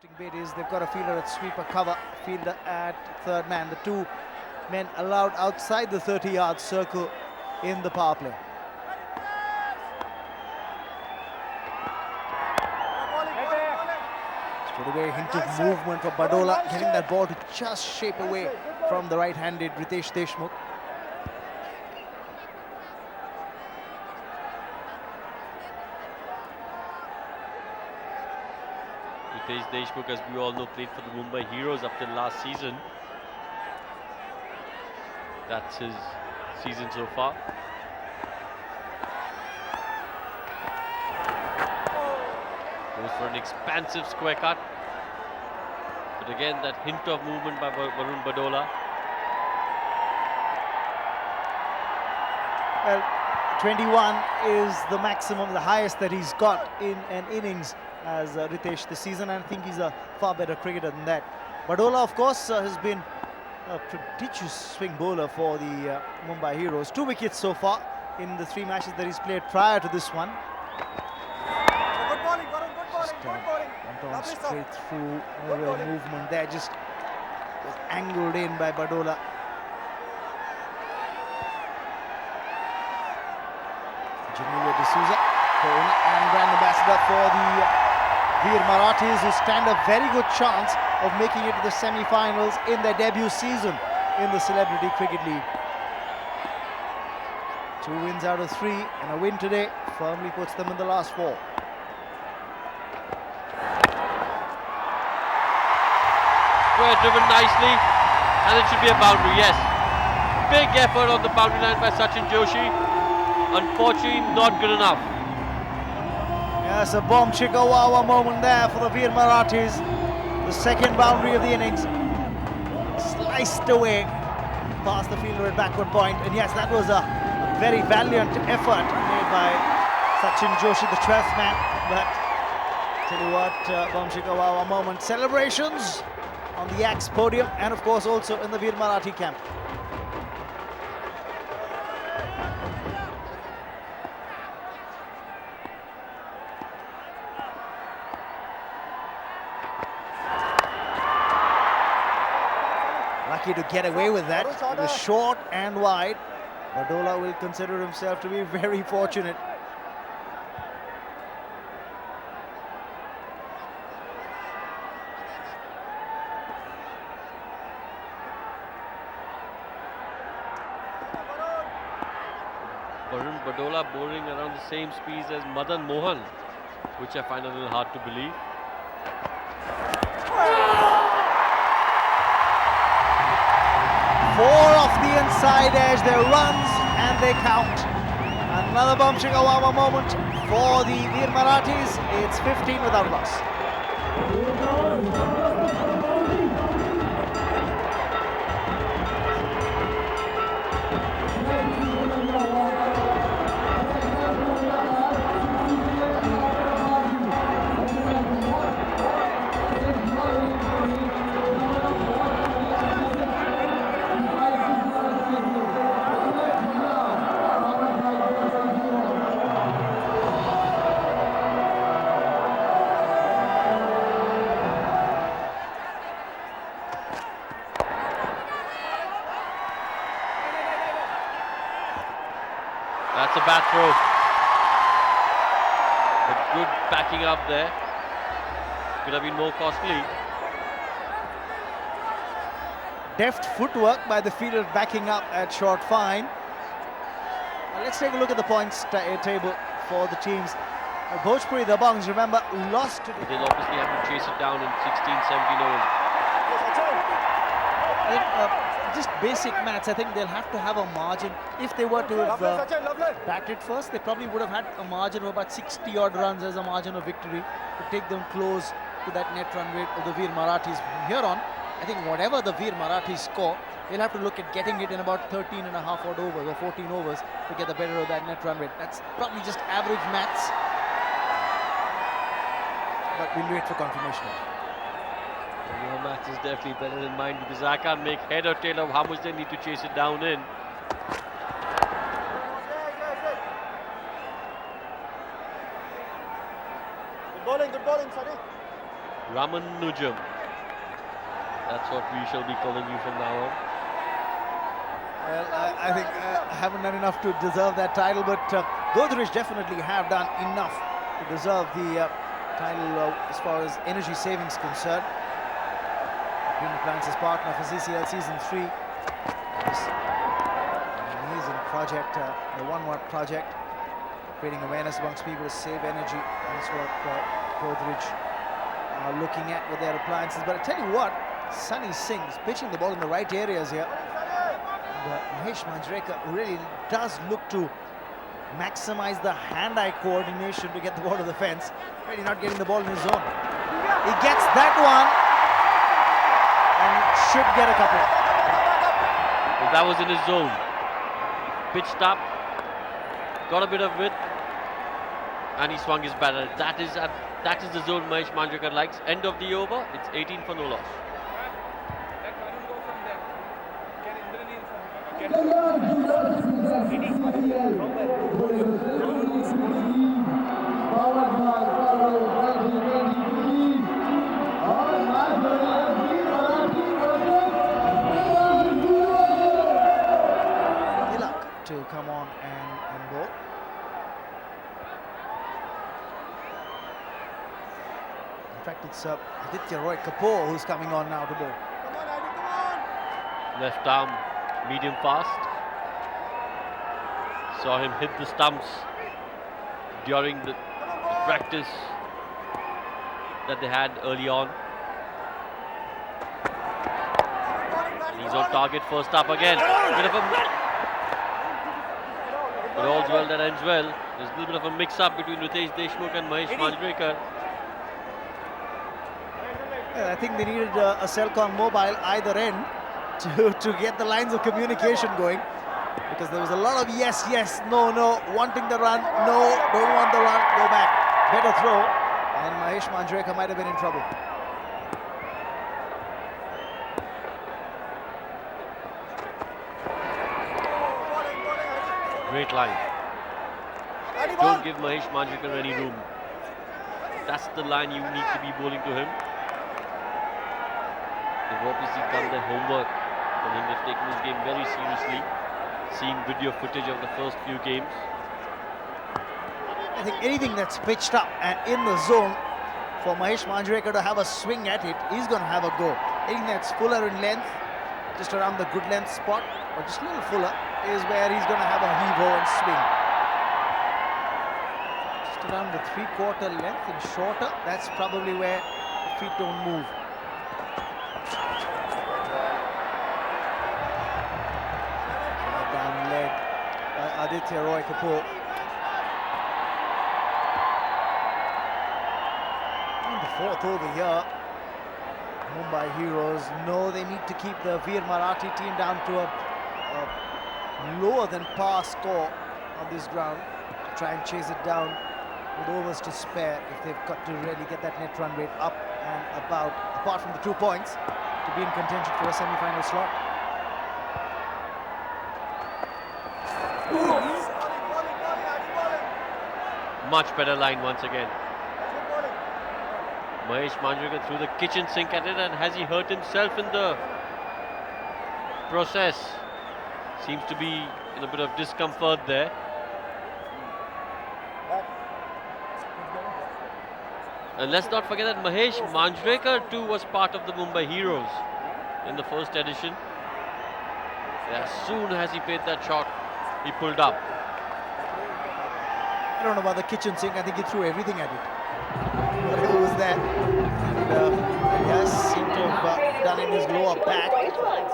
Bit is they've got a fielder at sweeper cover, fielder at third man. The two men allowed outside the 30-yard circle in the power play. Straight away, hint of movement for Badola, getting that ball to just shape away from the right-handed Riteish Deshmukh. Riteish Deshmukh, as we all know, played for the Mumbai Heroes up till last season. That's his season so far. Goes for an expansive square cut. But again, that hint of movement by Varun Badola. Well, 21 is the maximum, the highest that he's got in an innings as Riteish this season, and I think he's a far better cricketer than that. Badola, of course, has been a prodigious swing bowler for the Mumbai Heroes. 2 wickets so far in the 3 matches that he's played prior to this one. Good bowling, good bowling. Went on straight through, no real movement there, just was angled in by Badola. Genelia D'Souza, and brand ambassador for the Veer Marathis, who stand a very good chance of making it to the semi-finals in their debut season in the Celebrity Cricket League. 2 wins out of 3, and a win today firmly puts them in the last 4. Square driven nicely, and it should be a boundary, yes. Big effort on the boundary line by Sachin Joshi. Unfortunately, not good enough. Yes, a bomb Chikawawa moment there for the Veer Marathis. The second boundary of the innings. Sliced away past the fielder at backward point. And yes, that was a very valiant effort made by Sachin Joshi, the 12th man. But tell you what, bomb Chikawawa moment. Celebrations on the Axe podium, and of course also in the Veer Marathi camp. Lucky to get away with that. It was short and wide. Badola will consider himself to be very fortunate. Varun Badola bowling around the same speed as Madan Mohan, which I find a little hard to believe. Four off the inside edge, they runs and they count. Another bomb Chikawawa moment for the Veer Marathis. It's 15 without loss. That's a bad throw. But good backing up there. Could have been more costly. Deft footwork by the fielder backing up at short fine. Now let's take a look at the points table for the teams. Bhojpuri, the Bongs, remember, lost today. They'll obviously have to chase it down in 16, 17 overs. I think, just basic maths, I think they'll have to have a margin. If they were to have batted first, they probably would have had a margin of about 60 odd runs as a margin of victory to take them close to that net run rate of the Veer Marathis. From here on, I think whatever the Veer Marathis score, they'll have to look at getting it in about 13 and a half odd overs or 14 overs to get the better of that net run rate. That's probably just average maths, but we'll wait for confirmation. Your match is definitely better than mine, because I can't make head or tail of how much they need to chase it down in. Good bowling, Sadi. Ramanujam. That's what we shall be calling you from now on. Well, I think I haven't done enough to deserve that title, but Godrej definitely have done enough to deserve the title as far as energy savings concerned. Green Appliances partner for CCL Season 3. This amazing project, the 1 Watt project, creating awareness amongst people to save energy. That's what Godrej are looking at with their appliances. But I tell you what, Sunny Singh is pitching the ball in the right areas here. And Mahesh Manjrekar really does look to maximize the hand-eye coordination to get the ball to the fence. Really not getting the ball in his zone. He gets that one and should get a couple. Well, that was in his zone. Pitched up, got a bit of width, and he swung his batter. That is the zone Mahesh Manjrekar likes. End of the over. It's 18 for no loss. To come on and bowl. In fact, it's Aditya Roy Kapoor who's coming on now to bowl. Come on, Adi, come on. Left arm, medium fast. Saw him hit the stumps during the practice that they had early on. He's on target, first up again. Bit of a But all's well that ends well. There's a little bit of a mix-up between Riteish Deshmukh and Mahesh Manjrekar. Yeah, I think they needed a Celcom mobile either end to get the lines of communication going, because there was a lot of yes, yes, no, no, wanting the run, no, don't want the run, go back, better throw, and Mahesh Manjrekar might have been in trouble. Great line. Don't give Mahesh Manjrekar any room. That's the line you need to be bowling to him. They've obviously done their homework on him. They've taken this game very seriously, seeing video footage of the first few games. I think anything that's pitched up and in the zone for Mahesh Manjrekar to have a swing at it, he's going to have a go. Anything that's fuller in length, just around the good length spot, or just a little fuller, is where he's going to have a heave-ho and swing. Just around the 3/4 length and shorter, that's probably where the feet don't move. Down leg by Aditya Roy Kapoor. In the 4th over here, Mumbai Heroes know they need to keep the Veer Marathi team down to a lower than par score on this ground to try and chase it down with overs to spare if they've got to really get that net run rate up and about, apart from the 2 points, to be in contention for a semi-final slot. Much better line once again. Mahesh Manjrekar threw the kitchen sink at it, and has he hurt himself in the process? Seems to be in a bit of discomfort there. And let's not forget that Mahesh Manjrekar too was part of the Mumbai Heroes in the first edition. As soon as he paid that shot, he pulled up. I don't know about the kitchen sink, I think he threw everything at it. Whatever was there. And he has seemed to have done in his lower back.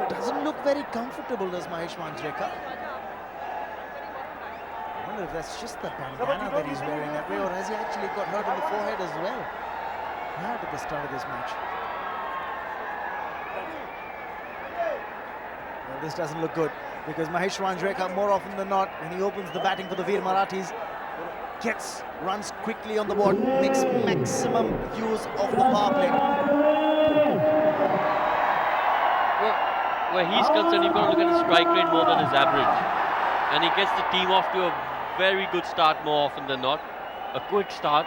It doesn't look very comfortable, does Mahesh Manjrekar. I wonder if that's just the bandana that he's wearing that way, or has he actually got hurt on the forehead as well? Right at the start of this match. Well, this doesn't look good, because Mahesh Manjrekar, more often than not, when he opens the batting for the Veer Marathis, runs quickly on the board, makes maximum use of the power play. Well, where he's concerned, you've got to look at his strike rate more than his average. And he gets the team off to a very good start more often than not. A quick start,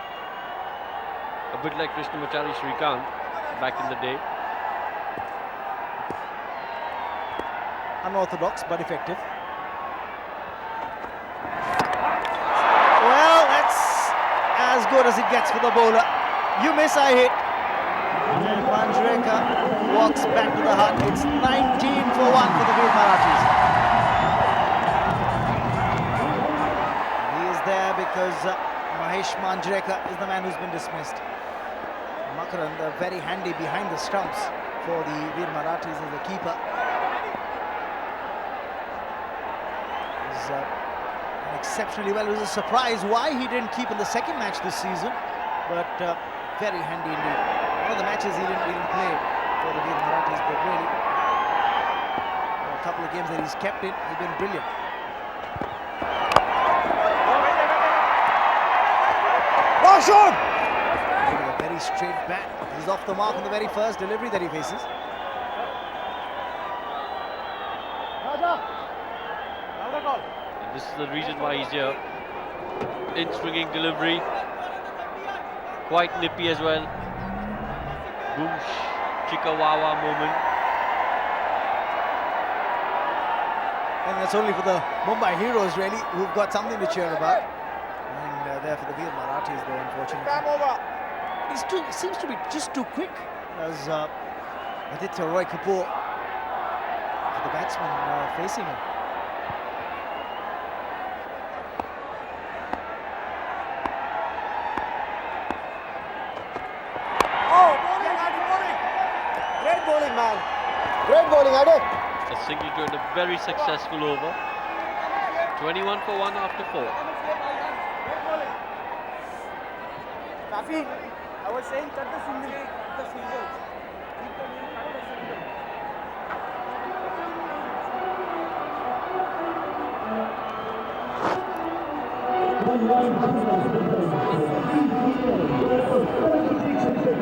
a bit like Krishnamachari Srikanth. back in the day. Unorthodox but effective. Well, that's as good as it gets for the bowler. You miss, I hit. And Manjrekar walks back to the hut. It's 19 for 1 for the Veer Marathis. He is there because Mahesh Manjrekar is the man who's been dismissed. Makaran, very handy behind the stumps for the Veer Marathis as the keeper. Exceptionally well. It was a surprise why he didn't keep in the second match this season, but very handy indeed. One of the matches he didn't play for the Veer Marathis, but really a couple of games that he's kept in, he's been brilliant. A very straight bat. He's off the mark on the very first delivery that he faces. And this is the reason why he's here. In swinging delivery. Quite nippy as well. Boom, chikawawa moment. And that's only for the Mumbai heroes, really, who've got something to cheer about. And there for the Veer Marathis, though, unfortunately. He seems to be just too quick, as Aditya Roy Kapoor, for the batsman facing him. Great bowling, man. Great bowling, Ade. A single to end a very successful over. 21 for 1 after 4. Rafi, I was saying cut the single. Cut the singles. Keep the win, cut the single.